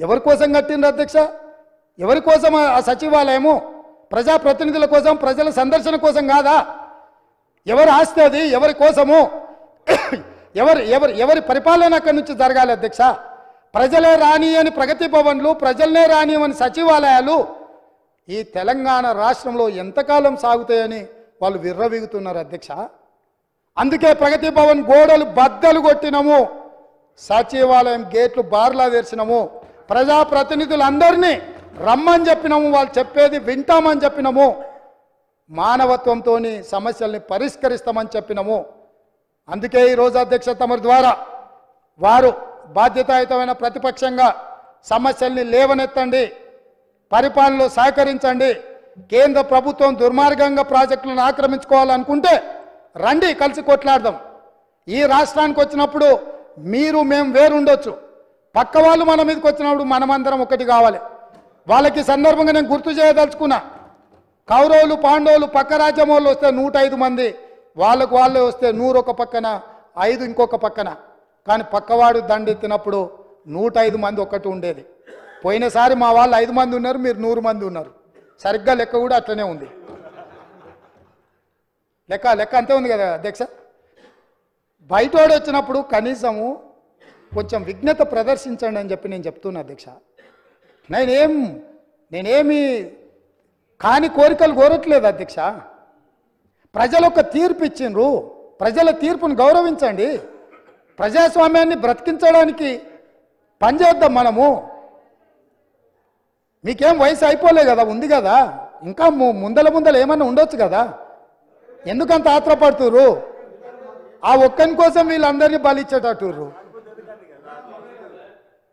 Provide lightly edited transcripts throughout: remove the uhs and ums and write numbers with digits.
ఎవరి కోసం కట్టిండ్రు అధ్యక్ష? ఎవరి కోసం ఆ సచివాలయము? ప్రజాప్రతినిధుల కోసం, ప్రజల సందర్శన కోసం కాదా? ఎవరి ఆస్తి అది? ఎవరి కోసము? ఎవరి పరిపాలన అక్కడి నుంచి జరగాలి అధ్యక్ష? ప్రజలే రాని అని ప్రగతి భవన్లు, ప్రజలనే రాని అని సచివాలయాలు ఈ తెలంగాణ రాష్ట్రంలో ఎంతకాలం సాగుతాయని వాళ్ళు విర్రవీగుతున్నారు అధ్యక్ష. అందుకే ప్రగతి భవన్ గోడలు బద్దలు కొట్టినము, సచివాలయం గేట్లు బార్లా తెరిచినము, ప్రజాప్రతినిధులందరినీ రమ్మని చెప్పినాము, వాళ్ళు చెప్పేది వింటామని చెప్పినాము, మానవత్వంతో సమస్యల్ని పరిష్కరిస్తామని చెప్పినాము. అందుకే ఈరోజు అధ్యక్ష తమరి ద్వారా వారు బాధ్యతాయుతమైన ప్రతిపక్షంగా సమస్యల్ని లేవనెత్తండి, పరిపాలనలో సహకరించండి. కేంద్ర ప్రభుత్వం దుర్మార్గంగా ప్రాజెక్టులను ఆక్రమించుకోవాలనుకుంటే రండి, కలిసి కొట్లాడదాం. ఈ రాష్ట్రానికి వచ్చినప్పుడు మీరు మేము వేరుండొచ్చు, పక్క వాళ్ళు మన మీదకి వచ్చినప్పుడు మనమందరం ఒకటి కావాలి. వాళ్ళకి సందర్భంగా నేను గుర్తు చేయదలుచుకున్నా, కౌరవులు పాండవులు పక్క రాజ్యం వాళ్ళు వస్తే 105 మంది, వాళ్ళకు వాళ్ళే వస్తే 100 ఒక పక్కన, 5 ఇంకొక పక్కన. కానీ పక్కవాడు దండెత్తినప్పుడు 105 మంది ఒక్కటి ఉండేది. పోయినసారి మా వాళ్ళు 5 మంది ఉన్నారు, మీరు 100 మంది ఉన్నారు. సరిగ్గా లెక్క కూడా అట్లనే ఉంది. లెక్క అంతే ఉంది కదా అధ్యక్ష. బయటోడు వచ్చినప్పుడు కనీసము కొంచెం విఘ్నత ప్రదర్శించండి అని చెప్పి నేను చెప్తున్నా అధ్యక్ష. నేనేమి కాని కోరికలు కోరట్లేదు అధ్యక్ష. ప్రజలు ఒక తీర్పు ఇచ్చిండ్రు, ప్రజల తీర్పును గౌరవించండి. ప్రజాస్వామ్యాన్ని బ్రతికించడానికి పనిచేద్దాం మనము. మీకేం వయసు అయిపోలే కదా, ఉంది కదా, ఇంకా ముందల ఏమన్నా ఉండొచ్చు కదా, ఎందుకంత ఆత్రపడుతుర్రు? ఆ ఒక్కని కోసం వీళ్ళందరినీ బలిచ్చేటట్టుర్రు.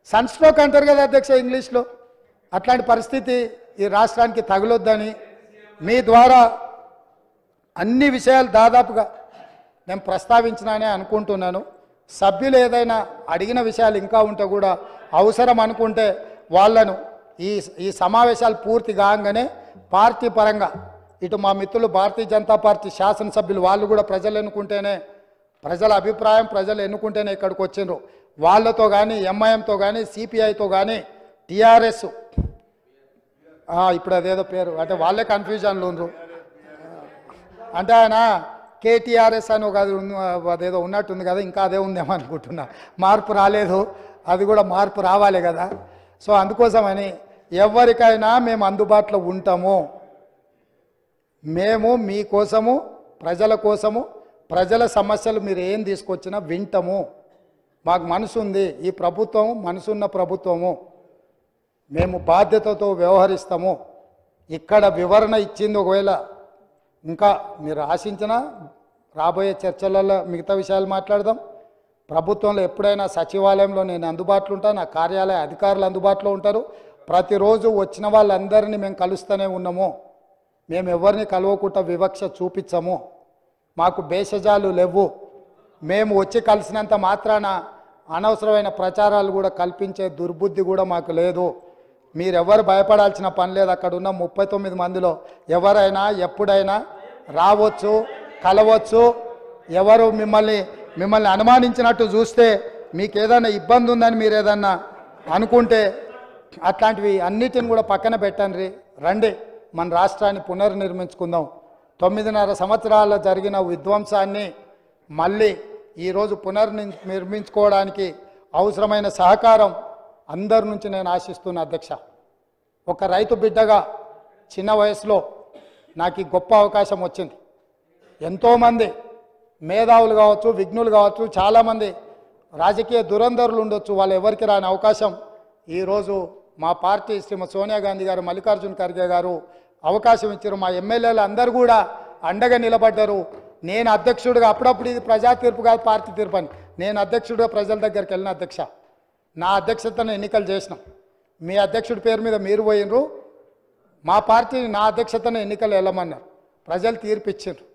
సన్ స్ట్రోక్ అంటారు కదా అధ్యక్ష ఇంగ్లీష్లో. అట్లాంటి పరిస్థితి ఈ రాష్ట్రానికి తగలొద్దని మీ ద్వారా అన్ని విషయాలు దాదాపుగా నేను ప్రస్తావించినానే అనుకుంటున్నాను. సభ్యులు ఏదైనా అడిగిన విషయాలు ఇంకా ఉంటే కూడా అవసరం అనుకుంటే వాళ్ళను ఈ సమావేశాలు పూర్తి కాగానే పార్టీ పరంగా ఇటు మా మిత్రులు భారతీయ జనతా పార్టీ శాసనసభ్యులు వాళ్ళు కూడా ప్రజలు ఎన్నుకుంటేనే, ప్రజల అభిప్రాయం ప్రజలు ఎన్నుకుంటేనే ఇక్కడికి వచ్చిండ్రు. వాళ్ళతో కానీ, ఎంఐఎంతో కానీ, సిపిఐతో కానీ, టీఆర్ఎస్ ఇప్పుడు అదేదో పేరు అంటే వాళ్ళే కన్ఫ్యూజన్లు ఉండ్రు. అంటే ఆయన కేటీఆర్ఎస్ అని ఒక అదేదో ఉన్నట్టుంది కదా, ఇంకా అదే ఉందేమో అనుకుంటున్నా. మార్పు రాలేదు, అది కూడా మార్పు రావాలి కదా. సో అందుకోసమని ఎవరికైనా మేము అందుబాటులో ఉంటాము. మేము మీకోసము, ప్రజల కోసము, ప్రజల సమస్యలు మీరు ఏం తీసుకొచ్చినా వింటాము. మాకు మనసు ఉంది, ఈ ప్రభుత్వం మనసున్న ప్రభుత్వము, మేము బాధ్యతతో వ్యవహరిస్తాము. ఇక్కడ వివరణ ఇచ్చింది ఒకవేళ ఇంకా మీరు ఆశించినా రాబోయే చర్చలలో మిగతా విషయాలు మాట్లాడదాం. ప్రభుత్వంలో ఎప్పుడైనా సచివాలయంలో నేను అందుబాటులో ఉంటాను, నా కార్యాలయ అధికారులు అందుబాటులో ఉంటారు. ప్రతిరోజు వచ్చిన వాళ్ళందరినీ మేము కలుస్తూనే ఉన్నాము. మేము ఎవరిని కలవకుండా వివక్ష చూపించము, మాకు భేషజాలు లేవు. మేము వచ్చి కలిసినంత మాత్రాన అనవసరమైన ప్రచారాలు కూడా కల్పించే దుర్బుద్ధి కూడా మాకు లేదు. మీరెవరు భయపడాల్సిన పని లేదు. అక్కడ ఉన్న 39 మందిలో ఎవరైనా ఎప్పుడైనా రావచ్చు, కలవచ్చు. ఎవరు మిమ్మల్ని అనుమానించినట్టు చూస్తే, మీకు ఏదైనా ఇబ్బంది ఉందని మీరు ఏదన్నా అనుకుంటే అట్లాంటివి అన్నిటిని కూడా పక్కన పెట్టండి. రండి, మన రాష్ట్రాన్ని పునర్నిర్మించుకుందాం. 9.5 సంవత్సరాల్లో జరిగిన విధ్వంసాన్ని మళ్ళీ ఈరోజు పునర్నిర్మించుకోవడానికి అవసరమైన సహకారం అందరి నుంచి నేను ఆశిస్తున్నా అధ్యక్ష. ఒక రైతు బిడ్డగా చిన్న వయసులో నాకు ఈ గొప్ప అవకాశం వచ్చింది. ఎంతోమంది మేధావులు కావచ్చు, విఘ్నులు కావచ్చు, చాలామంది రాజకీయ దురంధరులు ఉండొచ్చు, వాళ్ళు ఎవరికి రాని అవకాశం ఈరోజు మా పార్టీ శ్రీమతి సోనియా గాంధీ గారు, మల్లికార్జున్ ఖర్గే గారు అవకాశం ఇచ్చారు. మా ఎమ్మెల్యేలు అందరూ కూడా అండగా నిలబడ్డారు. నేను అధ్యక్షుడిగా, అప్పుడప్పుడు ఇది ప్రజా తీర్పు కాదు పార్టీ తీర్పు అని, నేను అధ్యక్షుడిగా ప్రజల దగ్గరికి వెళ్ళిన అధ్యక్ష. నా అధ్యక్షతను ఎన్నికలు చేసినాం. మీ అధ్యక్షుడి పేరు మీద మీరు పోయినరు, మా పార్టీని నా అధ్యక్షతను ఎన్నికలు వెళ్ళమన్నారు. ప్రజలు తీర్పు ఇచ్చిండ్రు.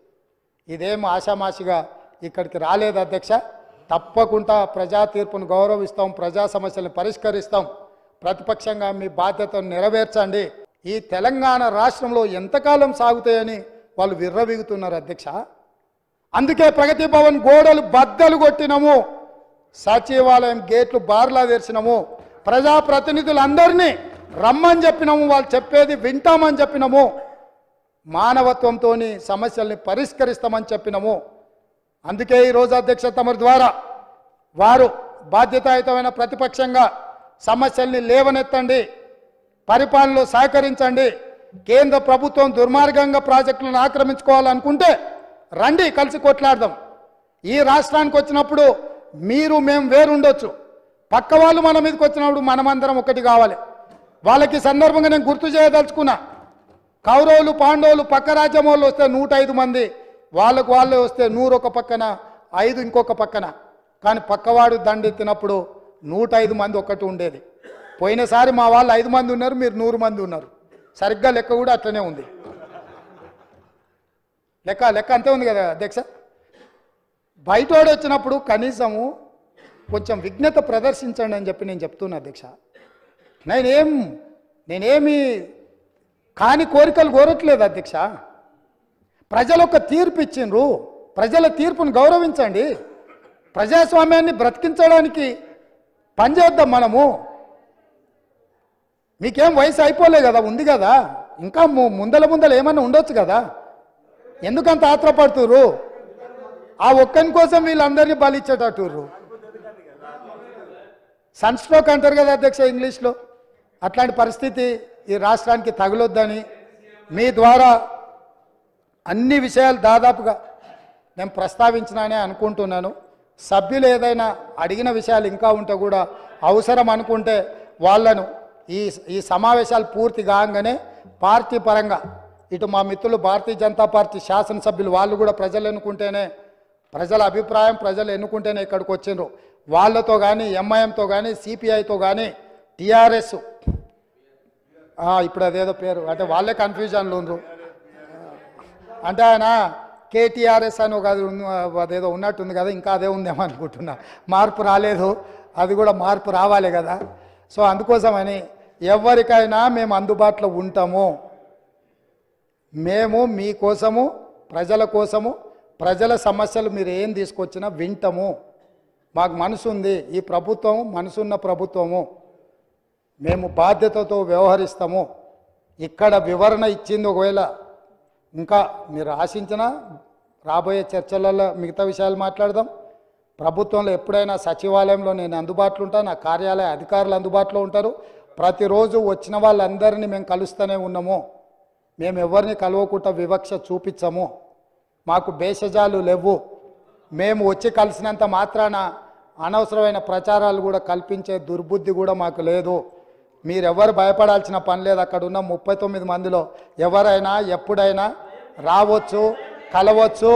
ఇదేం ఆషామాషిగా ఇక్కడికి రాలేదు అధ్యక్ష. తప్పకుండా ప్రజా తీర్పును గౌరవిస్తాం, ప్రజా సమస్యలను పరిష్కరిస్తాం. ప్రతిపక్షంగా మీ బాధ్యతను నెరవేర్చండి. ఈ తెలంగాణ రాష్ట్రంలో ఎంతకాలం సాగుతాయని వాళ్ళు విర్రవీగుతున్నారు అధ్యక్ష. అందుకే ప్రగతి భవన్ గోడలు బద్దలు కొట్టినము, సచివాలయం గేట్లు బార్లా తెరిచినము, ప్రజాప్రతినిధులందరినీ రమ్మని చెప్పినాము, వాళ్ళు చెప్పేది వింటామని చెప్పినాము, మానవత్వంతో సమస్యల్ని పరిష్కరిస్తామని చెప్పినాము. అందుకే ఈరోజు అధ్యక్ష తమరి ద్వారా వారు బాధ్యతాయుతమైన ప్రతిపక్షంగా సమస్యల్ని లేవనెత్తండి, పరిపాలనలో సహకరించండి. కేంద్ర ప్రభుత్వం దుర్మార్గంగా ప్రాజెక్టులను ఆక్రమించుకోవాలనుకుంటే రండి కలిసి కొట్లాడదాం. ఈ రాష్ట్రానికి వచ్చినప్పుడు మీరు మేము వేరుండొచ్చు, పక్క వాళ్ళు మన మీదకి వచ్చినప్పుడు మనమందరం ఒకటి కావాలి. వాళ్ళకి సందర్భంగా నేను గుర్తు చేయదలుచుకున్నా, కౌరవులు పాండవులు పక్క రాజ్యం వాళ్ళు వస్తే 105 మంది, వాళ్ళకు వాళ్ళే వస్తే 100 ఒక పక్కన 5 ఇంకొక పక్కన. కానీ పక్కవాడు దండెత్తినప్పుడు 105 మంది ఒక్కటి ఉండేది. పోయినసారి మా వాళ్ళు 5 మంది ఉన్నారు, మీరు 100 మంది ఉన్నారు. సరిగ్గా లెక్క కూడా అట్లనే ఉంది. లెక్క అంతే ఉంది కదా అధ్యక్ష. బయటోడు వచ్చినప్పుడు కనీసము కొంచెం విఘ్నత ప్రదర్శించండి అని చెప్పి నేను చెప్తున్నా అధ్యక్ష. నేనేమి కాని కోరికలు కోరట్లేదు అధ్యక్ష. ప్రజలు ఒక తీర్పు ఇచ్చిండ్రు, ప్రజల తీర్పును గౌరవించండి. ప్రజాస్వామ్యాన్ని బ్రతికించడానికి పనిచేద్దాం మనము. మీకేం వయసు అయిపోలే కదా, ఉంది కదా, ఇంకా ముందల ఏమన్నా ఉండొచ్చు కదా, ఎందుకంత ఆత్రపడుతుర్రు? ఆ ఒక్కని కోసం వీళ్ళందరినీ బలిచ్చేటట్టుర్రు. సన్ స్ట్రోక్ అంటారు కదా అధ్యక్ష ఇంగ్లీష్లో. అట్లాంటి పరిస్థితి ఈ రాష్ట్రానికి తగలొద్దని మీ ద్వారా అన్ని విషయాలు దాదాపుగా నేను ప్రస్తావించినానే అనుకుంటున్నాను. సభ్యులు ఏదైనా అడిగిన విషయాలు ఇంకా ఉంటే కూడా అవసరం అనుకుంటే వాళ్ళను ఈ సమావేశాలు పూర్తి కాగానే పార్టీ పరంగా ఇటు మా మిత్రులు భారతీయ జనతా పార్టీ శాసనసభ్యులు వాళ్ళు కూడా ప్రజలు ఎన్నుకుంటేనే, ప్రజల అభిప్రాయం ప్రజలు ఎన్నుకుంటేనే ఇక్కడికి వచ్చిండ్రు. వాళ్ళతో కానీ ఎంఐఎంతో కానీ సిపిఐతో కానీ టీఆర్ఎస్ ఇప్పుడు అదేదో పేరు అంటే వాళ్ళే కన్ఫ్యూజన్లు ఉండ్రు. అంటే ఆయన కేటీఆర్ఎస్ అని ఒక అదేదో ఉన్నట్టుంది కదా, ఇంకా అదే ఉందేమో అనుకుంటున్నా. మార్పు రాలేదు, అది కూడా మార్పు రావాలి కదా. సో అందుకోసమని ఎవరికైనా మేము అందుబాటులో ఉంటాము. మేము మీకోసము, ప్రజల కోసము, ప్రజల సమస్యలు మీరు ఏం తీసుకొచ్చినా వింటాము. మాకు మనసు ఉంది, ఈ ప్రభుత్వం మనసున్న ప్రభుత్వము, మేము బాధ్యతతో వ్యవహరిస్తాము. ఇక్కడ వివరణ ఇచ్చింది ఒకవేళ ఇంకా మీరు ఆశించినా రాబోయే చర్చలలో మిగతా విషయాలు మాట్లాడదాం. ప్రభుత్వంలో ఎప్పుడైనా సచివాలయంలో నేను అందుబాటులో ఉంటాను, నా కార్యాలయ అధికారులు అందుబాటులో ఉంటారు. ప్రతిరోజు వచ్చిన వాళ్ళందరినీ మేము కలుస్తూనే ఉన్నాము. మేము ఎవరిని కలవకుండా వివక్ష చూపించము, మాకు భేషజాలు లేవు. మేము వచ్చి కలిసినంత మాత్రాన అనవసరమైన ప్రచారాలు కూడా కల్పించే దుర్బుద్ధి కూడా మాకు లేదు. మీరెవరు భయపడాల్సిన పని లేదు. అక్కడ ఉన్న 39 మందిలో ఎవరైనా ఎప్పుడైనా రావచ్చు, కలవచ్చు.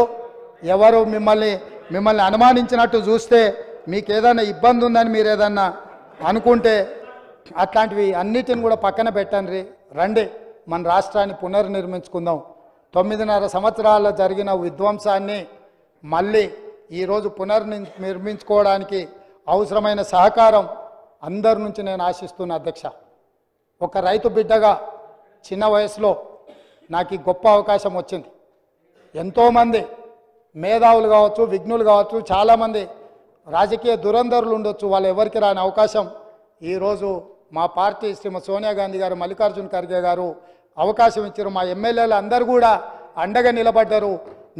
ఎవరు మిమ్మల్ని అనుమానించినట్టు చూస్తే, మీకు ఏదైనా ఇబ్బంది ఉందని మీరు ఏదన్నా అనుకుంటే అట్లాంటివి అన్నిటిని కూడా పక్కన పెట్టండి. రండి, మన రాష్ట్రాన్ని పునర్నిర్మించుకుందాం. 9.5 సంవత్సరాల జరిగిన విధ్వంసాన్ని మళ్ళీ ఈరోజు పునర్నిర్మించుకోవడానికి అవసరమైన సహకారం అందరి నుంచి నేను ఆశిస్తున్నా అధ్యక్ష. ఒక రైతు బిడ్డగా చిన్న వయసులో నాకు ఈ గొప్ప అవకాశం వచ్చింది. ఎంతోమంది మేధావులు కావచ్చు, విఘ్నులు కావచ్చు, చాలామంది రాజకీయ దురంధరులు ఉండొచ్చు, వాళ్ళు ఎవరికి రాని అవకాశం ఈరోజు మా పార్టీ శ్రీమతి సోనియా గాంధీ గారు, మల్లికార్జున ఖర్గే గారు అవకాశం ఇచ్చారు. మా ఎమ్మెల్యేలు అందరూ కూడా అండగా నిలబడ్డారు.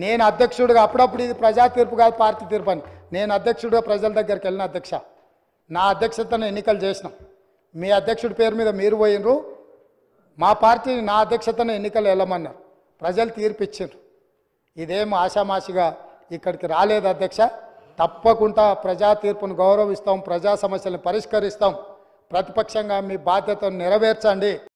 నేను అధ్యక్షుడిగా, అప్పుడప్పుడు ఇది ప్రజా తీర్పు కాదు పార్టీ తీర్పు అని, నేను అధ్యక్షుడిగా ప్రజల దగ్గరికి వెళ్ళిన అధ్యక్ష. నా అధ్యక్షతను ఎన్నికలు చేసినాం. మీ అధ్యక్షుడి పేరు మీద మీరు పోయినరు, మా పార్టీని నా అధ్యక్షతను ఎన్నికలు వెళ్ళమన్నారు. ప్రజలు తీర్పు ఇచ్చిండ్రు. ఇదేం ఆషామాషిగా ఇక్కడికి రాలేదు అధ్యక్ష. తప్పకుండా ప్రజా తీర్పును గౌరవిస్తాం, ప్రజా సమస్యలను పరిష్కరిస్తాం. ప్రతిపక్షంగా మీ బాధ్యతను నెరవేర్చండి.